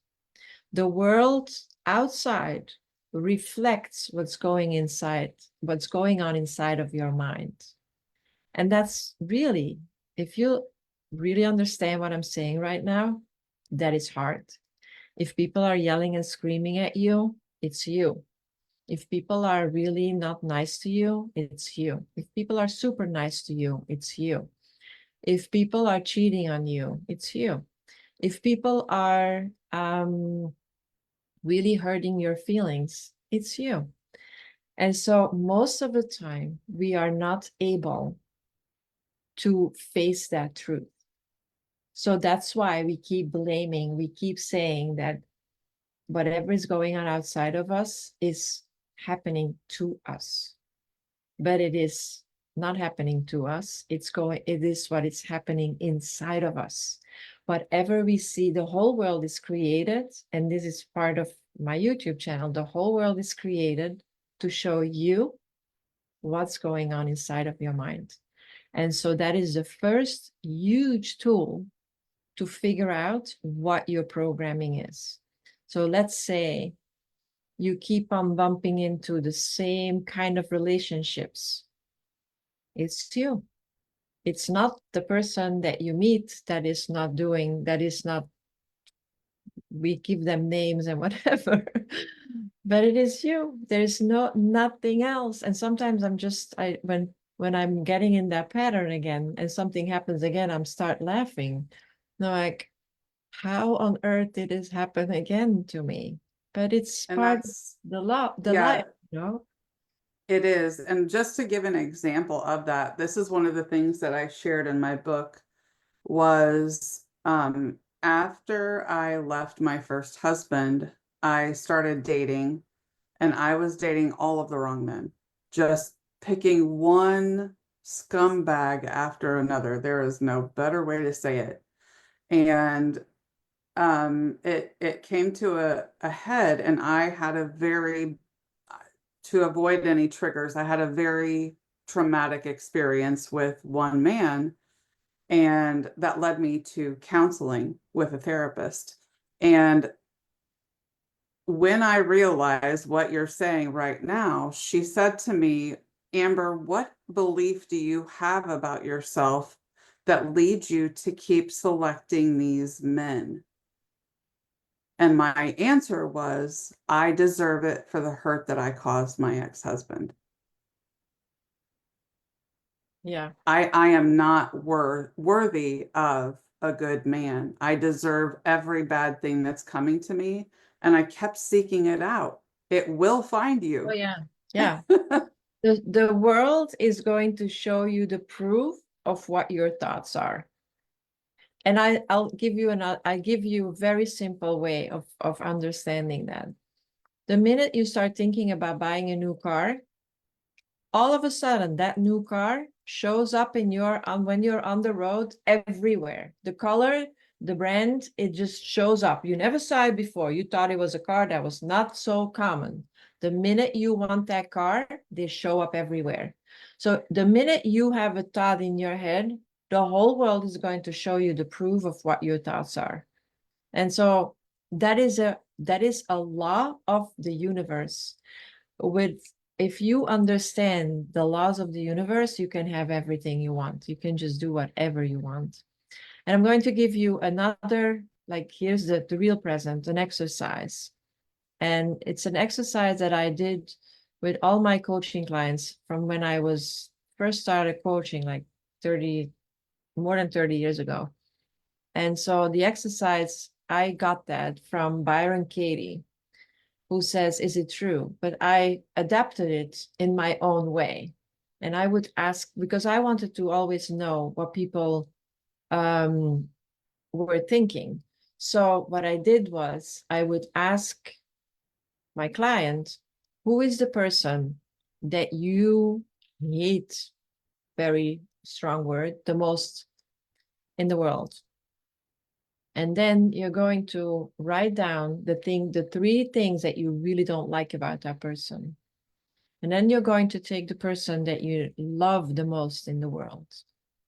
The world outside reflects what's going on inside of your mind. And that's really, if you really understand what I'm saying right now, that is hard. If people are yelling and screaming at you, it's you. If people are really not nice to you, it's you. If people are super nice to you, it's you. If people are cheating on you, it's you. If people are really hurting your feelings, it's you. And so most of the time, we are not able to face that truth. So that's why we keep blaming, we keep saying that whatever is going on outside of us is happening to us. But it is not happening to us. It is what is happening inside of us. Whatever we see, the whole world is created, and this is part of my YouTube channel. The whole world is created to show you what's going on inside of your mind. And so that is the first huge tool to figure out what your programming is. So let's say you keep on bumping into the same kind of relationships. It's you. It's not the person that you meet that is not, we give them names and whatever, but it is you. There's nothing else. And sometimes when I'm getting in that pattern again and something happens again, I'm start laughing. No, like, how on earth did this happen again to me? But it's And part of that's, the yeah, life, you know? it is. And just to give an example of that, this is one of the things that I shared in my book was after I left my first husband, I started dating, and I was dating all of the wrong men, just picking one scumbag after another. There is no better way to say it. And it came to a head, and I had a very, to avoid any triggers, I had a very traumatic experience with one man, and that led me to counseling with a therapist. And when I realized what you're saying right now, she said to me, Amber, what belief do you have about yourself that leads you to keep selecting these men? And my answer was, I deserve it for the hurt that I caused my ex-husband. Yeah. I am not worthy of a good man. I deserve every bad thing that's coming to me. And I kept seeking it out. It will find Oh, you. yeah. Yeah. The world is going to show you the proof of what your thoughts are. And I'll give you a very simple way of understanding that. The minute you start thinking about buying a new car, all of a sudden that new car shows up when you're on the road everywhere. The color, the brand, it just shows up. You never saw it before. You thought it was a car that was not so common. The minute you want that car, they show up everywhere. So the minute you have a thought in your head, the whole world is going to show you the proof of what your thoughts are. And so that is a law of the universe. With if you understand the laws of the universe, you can have everything you want. You can just do whatever you want. And I'm going to give you another, like, here's the real present, an exercise. And it's an exercise that I did with all my coaching clients from when I was first started coaching, like more than 30 years ago. And so the exercise, I got that from Byron Katie, who says, is it true? But I adapted it in my own way. And I would ask, because I wanted to always know what people were thinking. So what I did was I would ask my client, who is the person that you hate, very strong word, the most in the world? And then you're going to write down the three things that you really don't like about that person. And then you're going to take the person that you love the most in the world.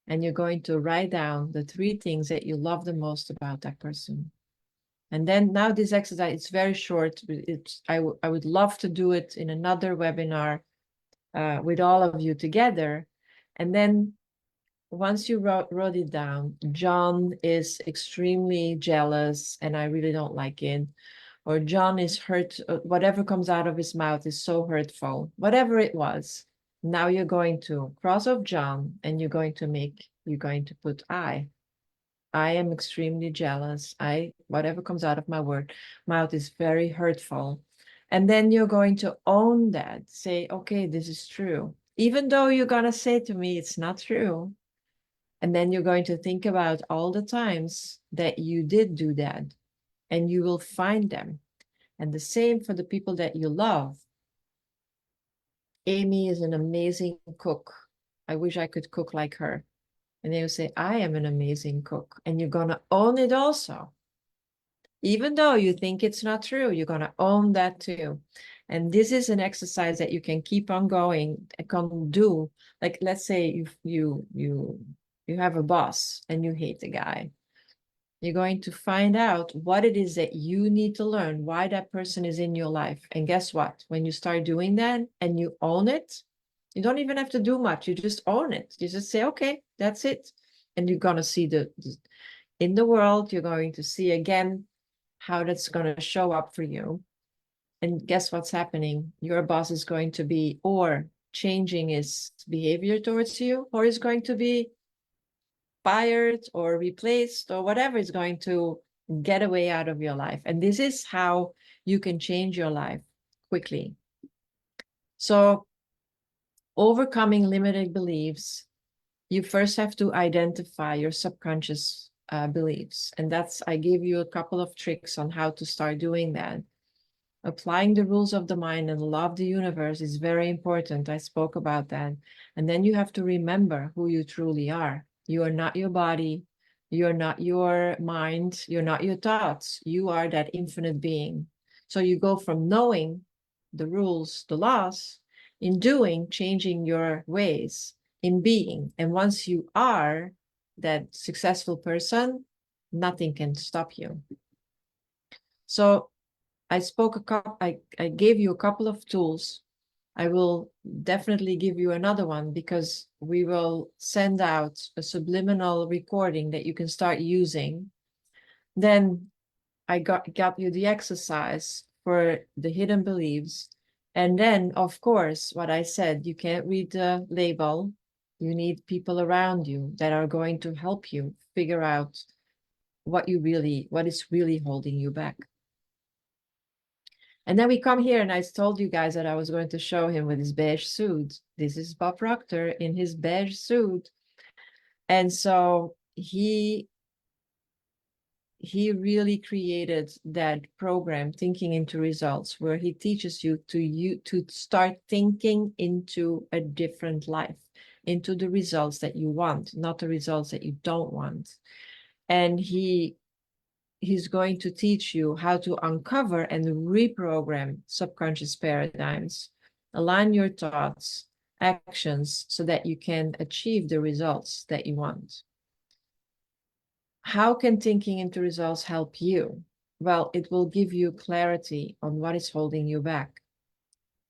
And you're going to write down the three things that you love the most about that person. And then now this exercise, it's very short. I would love to do it in another webinar with all of you together. And then once you wrote it down, John is extremely jealous and I really don't like it. Or John is hurt, whatever comes out of his mouth is so hurtful, whatever it was. Now you're going to cross off John and you're going to put I. I am extremely jealous. Whatever comes out of my mouth is very hurtful. And then you're going to own that. Say, okay, this is true. Even though you're going to say to me, it's not true. And then you're going to think about all the times that you did do that. And you will find them. And the same for the people that you love. Amy is an amazing cook. I wish I could cook like her. And they will say, I am an amazing cook. And you're going to own it also. Even though you think it's not true, you're going to own that too. And this is an exercise that you can keep on going and can do. Like, let's say you have a boss and you hate the guy. You're going to find out what it is that you need to learn, why that person is in your life. And guess what? When you start doing that and you own it, you don't even have to do much. You just own it. You just say, okay, that's it. And you're going to see in the world, you're going to see again how that's going to show up for you. And guess what's happening? Your boss is going to be or changing his behavior towards you, or is going to be fired or replaced or whatever is going to get away out of your life. And this is how you can change your life quickly. So overcoming limiting beliefs, you first have to identify your subconscious beliefs. And I gave you a couple of tricks on how to start doing that. Applying the rules of the mind and law of the universe is very important. I spoke about that. And then you have to remember who you truly are. You are not your body. You're not your mind. You're not your thoughts. You are that infinite being. So you go from knowing the rules, the laws, in doing, changing your ways, in being. And once you are that successful person, nothing can stop you. So I gave you a couple of tools. I will definitely give you another one because we will send out a subliminal recording that you can start using. Then I got you the exercise for the hidden beliefs. And then, of course, what I said, you can't read the label. You need people around you that are going to help you figure out what is really holding you back. And then we come here, and I told you guys that I was going to show him with his beige suit. This is Bob Proctor in his beige suit. And so he really created that program, Thinking into Results, where he teaches you to start thinking into a different life, into the results that you want, not the results that you don't want. And he's going to teach you how to uncover and reprogram subconscious paradigms, align your thoughts, actions so that you can achieve the results that you want. How can thinking into results help you? Well, it will give you clarity on what is holding you back,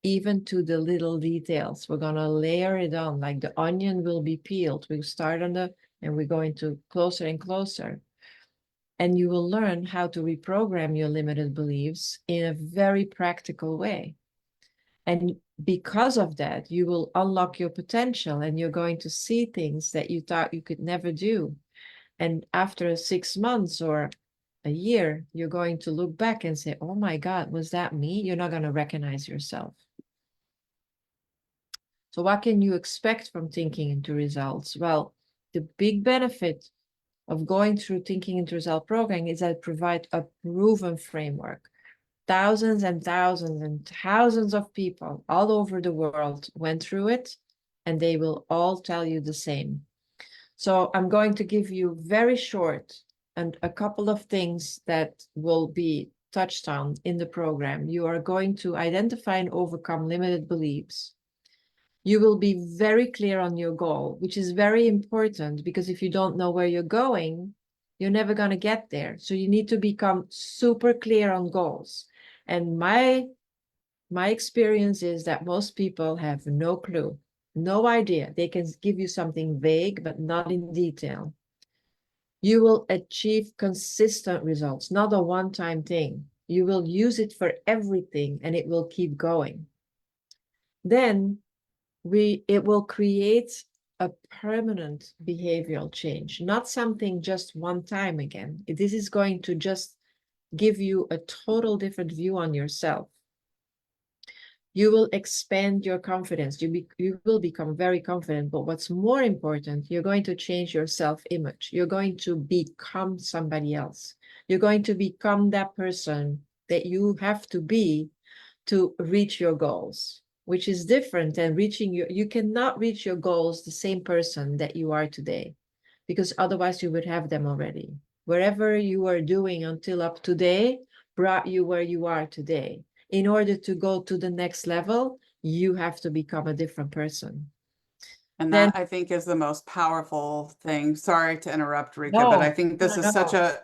even to the little details. We're going to layer it on, like the onion will be peeled. We start on the, and we're going to closer and closer. And you will learn how to reprogram your limited beliefs in a very practical way. And because of that, you will unlock your potential and you're going to see things that you thought you could never do. And after 6 months or a year, you're going to look back and say, oh my God, was that me? You're not going to recognize yourself. So what can you expect from thinking into results? Well, the big benefit of going through thinking into result programming is that it provides a proven framework. Thousands and thousands and thousands of people all over the world went through it, and they will all tell you the same. So I'm going to give you very short and a couple of things that will be touched on in the program. You are going to identify and overcome limited beliefs. You will be very clear on your goal, which is very important because if you don't know where you're going, you're never going to get there. So you need to become super clear on goals. And my experience is that most people have no clue, no idea. They can give you something vague, but not in detail. You will achieve consistent results, not a one-time thing. You will use it for everything and it will keep going. Then it will create a permanent behavioral change, not something just one time again. This is going to just give you a total different view on yourself. You will expand your confidence. You will become very confident, but what's more important, you're going to change your self-image. You're going to become somebody else. You're going to become that person that you have to be to reach your goals, which is different than you cannot reach your goals the same person that you are today, because otherwise you would have them already. Wherever you are doing until up today brought you where you are today. In order to go to the next level, you have to become a different person. And Then, that I think is the most powerful thing. Sorry to interrupt, Rika, but I no, think this is such a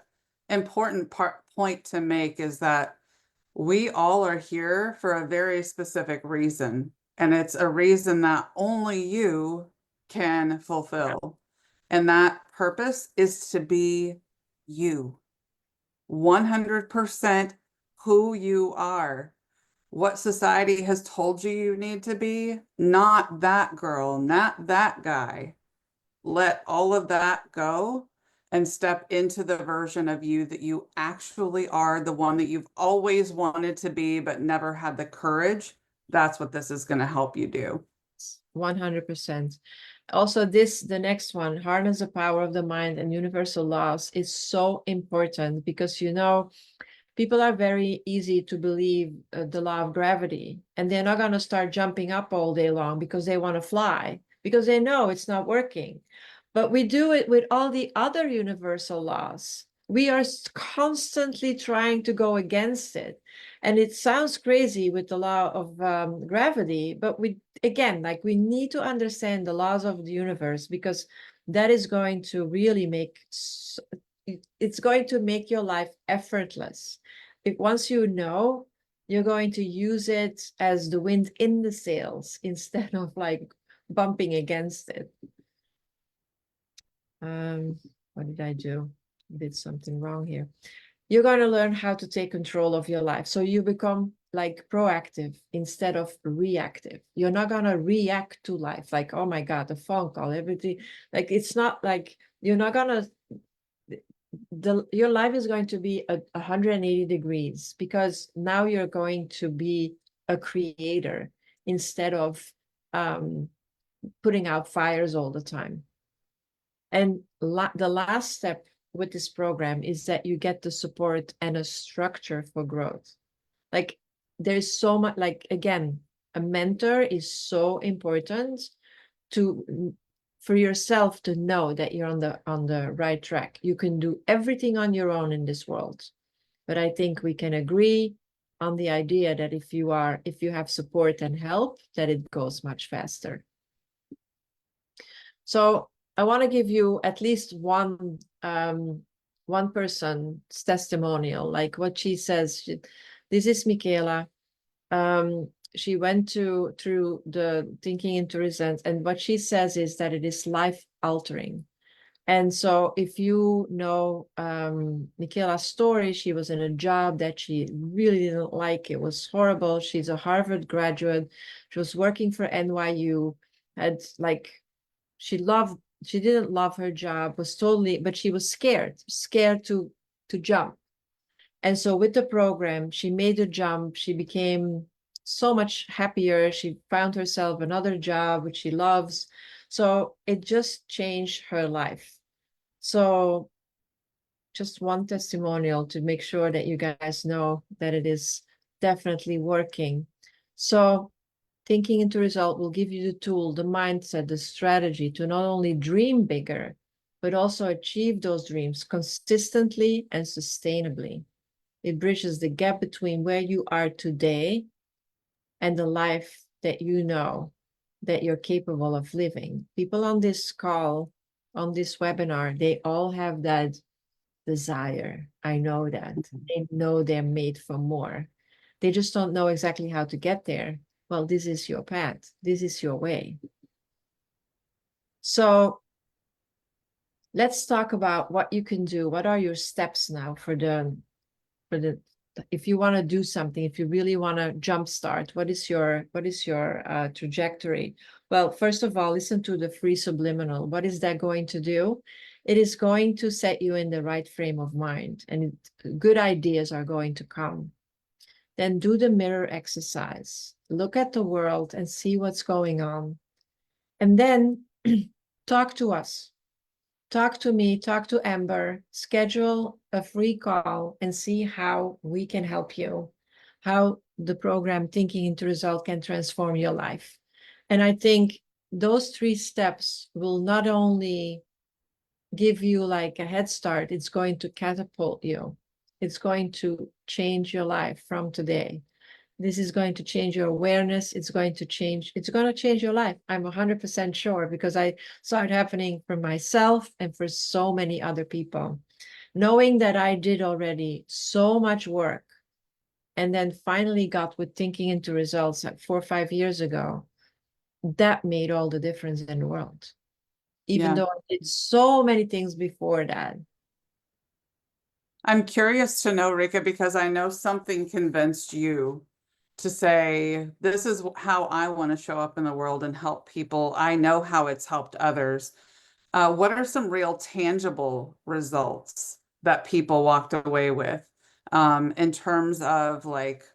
important point to make is that we all are here for a very specific reason. And it's a reason that only you can fulfill. And that purpose is to be you, 100% who you are. What society has told you you need to be, not that girl, not that guy. Let all of that go and step into the version of you that you actually are, the one that you've always wanted to be, but never had the courage. That's what this is going to help you do. 100%. Also, the next one, harness the power of the mind and universal laws, is so important because, people are very easy to believe the law of gravity, and they're not going to start jumping up all day long because they want to fly, because they know it's not working. But we do it with all the other universal laws. We are constantly trying to go against it. And it sounds crazy with the law of gravity, but we need to understand the laws of the universe, because that is going to really it's going to make your life effortless. If once you know, you're going to use it as the wind in the sails instead of like bumping against it. What did I do? I did something wrong here. You're going to learn how to take control of your life. So you become like proactive instead of reactive. You're not going to react to life like, oh my God, the phone call, everything. Like, it's not like you're not going to your life is going to be 180 degrees, because now you're going to be a creator instead of putting out fires all the time. And the last step with this program is that you get the support and a structure for growth. Like, there's so much, like, again, a mentor is so important for yourself to know that you're on the right track. You can do everything on your own in this world, but I think we can agree on the idea that if you have support and help, that it goes much faster. So I want to give you at least one person's testimonial, like what she says. This is Michaela. She went through the thinking into resent, and what she says is that it is life altering. And so if you know Michaela's story, she was in a job that she really didn't like. It was horrible. She's a Harvard graduate. She was working for NYU, had like she didn't love her job, was totally, but she was scared to jump. And so with the program, she made a jump. She became so much happier. She found herself another job, which she loves. So it just changed her life. So just one testimonial to make sure that you guys know that it is definitely working. So thinking into result will give you the tool, the mindset, the strategy to not only dream bigger, but also achieve those dreams consistently and sustainably. It bridges the gap between where you are today and the life that you know that you're capable of living. People on this call, on this webinar, they all have that desire. I know that. They know they're made for more. They just don't know exactly how to get there. Well, this is your path. This is your way. So let's talk about what you can do. What are your steps now for the if you want to do something, if you really want to jumpstart, what is your trajectory? Well, first of all, listen to the free subliminal. What is that going to do? It is going to set you in the right frame of mind, and good ideas are going to come. Then do the mirror exercise. Look at the world and see what's going on. And then talk to us. Talk to me, talk to Amber, schedule a free call and see how we can help you, how the program Thinking into Result can transform your life. And I think those 3 steps will not only give you like a head start, it's going to catapult you. It's going to change your life from today. This is going to change your awareness. It's going to change your life. I'm 100% sure because I saw it happening for myself and for so many other people. Knowing that I did already so much work and then finally got with Thinking into Results like 4 or 5 years ago, that made all the difference in the world. Even Yeah. though I did so many things before that. I'm curious to know, Rika, because I know something convinced you to say, this is how I want to show up in the world and help people. I know how it's helped others. What are some real tangible results that people walked away with in terms of like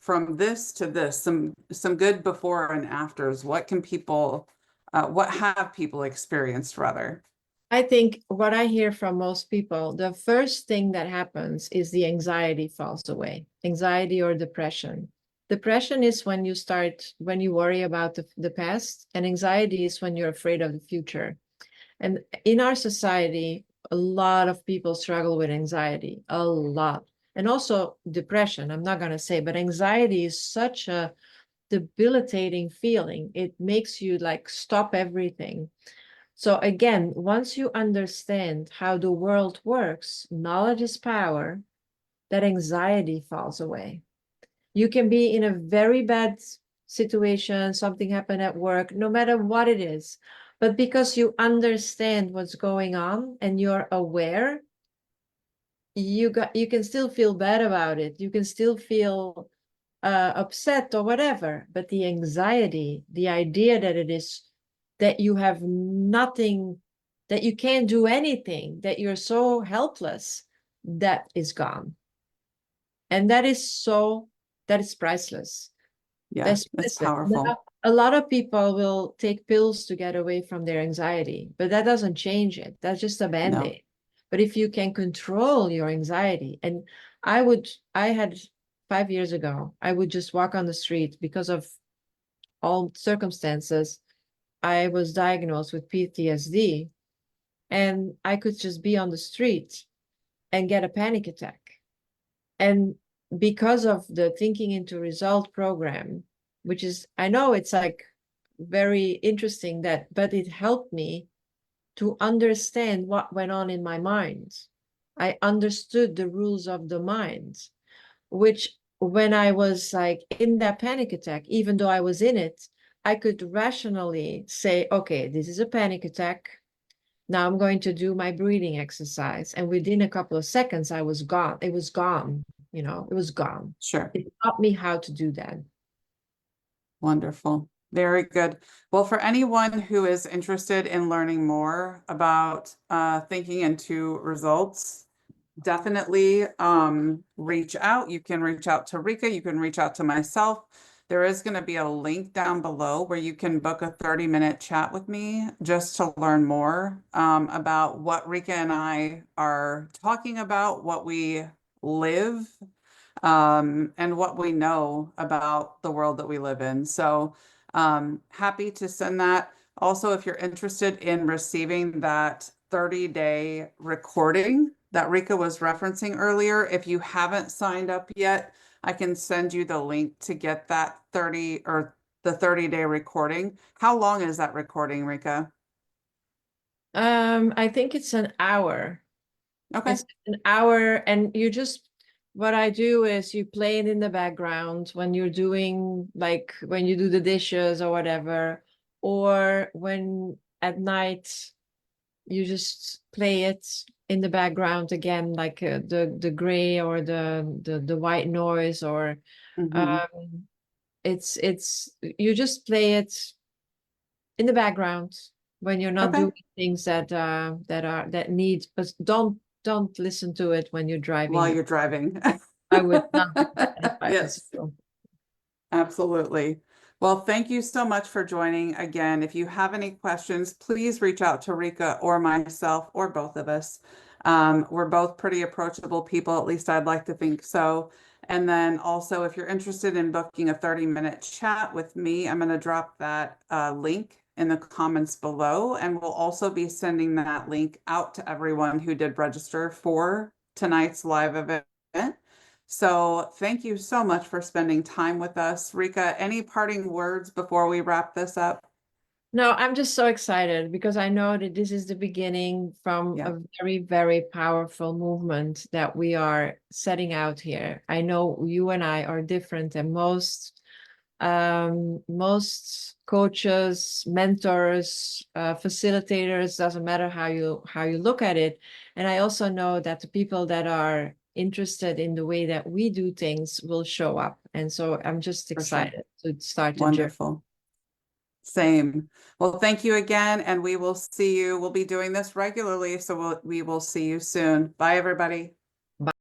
from this to this, some good before and afters? What can people, what have people experienced rather? I think what I hear from most people, the first thing that happens is the anxiety falls away, anxiety or depression. Depression is when you worry about the past, and anxiety is when you're afraid of the future. And in our society, a lot of people struggle with anxiety, a lot. And also depression, I'm not going to say, but anxiety is such a debilitating feeling. It makes you like stop everything. So again, once you understand how the world works, knowledge is power, that anxiety falls away. You can be in a very bad situation, something happened at work, no matter what it is. But because you understand what's going on and you're aware, you can still feel bad about it. You can still feel upset or whatever. But the anxiety, the idea that it is that you have nothing, that you can't do anything, that you're so helpless, that is gone. And that is priceless. Yeah, That's it's priceless. Now, powerful. a lot of people will take pills to get away from their anxiety, but that doesn't change it. That's just a No. band-aid. But if you can control your anxiety, and I had 5 years ago, I would just walk on the street because of all circumstances. I was diagnosed with PTSD, and I could just be on the street and get a panic attack. And because of the Thinking into Result program, which is, I know it's like very interesting but it helped me to understand what went on in my mind. I understood the rules of the mind, which when I was like in that panic attack, even though I was in it, I could rationally say, okay, this is a panic attack. Now I'm going to do my breathing exercise. And within a couple of seconds, I was gone. It was gone, it was gone. Sure. It taught me how to do that. Wonderful. Very good. Well, for anyone who is interested in learning more about thinking into results, definitely reach out. You can reach out to Rika. You can reach out to myself. There is going to be a link down below where you can book a 30-minute chat with me just to learn more about what Rika and I are talking about, what we live, and what we know about the world that we live in. So happy to send that. Also, if you're interested in receiving that 30-day recording that Rika was referencing earlier, if you haven't signed up yet, I can send you the link to get that 30-day recording. How long is that recording, Rika? I think it's an hour. Okay. It's an hour, and you just, what I do is you play it in the background when you're doing, like when you do the dishes or whatever, or when at night you just play it in the background again, like the gray or the white noise, or Hmm. um, it's you just play it in the background when you're not Okay. doing things that need, but don't listen to it when you're driving. While you're driving. I would not do that if I was Yes. you. Absolutely. Well, thank you so much for joining. Again, if you have any questions, please reach out to Rika or myself or both of us. We're both pretty approachable people, at least I'd like to think so. And then also, if you're interested in booking a 30-minute chat with me, I'm going to drop that link in the comments below. And we'll also be sending that link out to everyone who did register for tonight's live event. So thank you so much for spending time with us. Rika, any parting words before we wrap this up? No, I'm just so excited because I know that this is the beginning from Yeah, a very, very powerful movement that we are setting out here. I know you and I are different than most coaches, mentors, facilitators, doesn't matter how you look at it. And I also know that the people that are interested in the way that we do things will show up. And so I'm just for sure. excited to start the journey. Wonderful. Same. Well, thank you again, and we will see you. We'll be doing this regularly, so we will see you soon. Bye, everybody.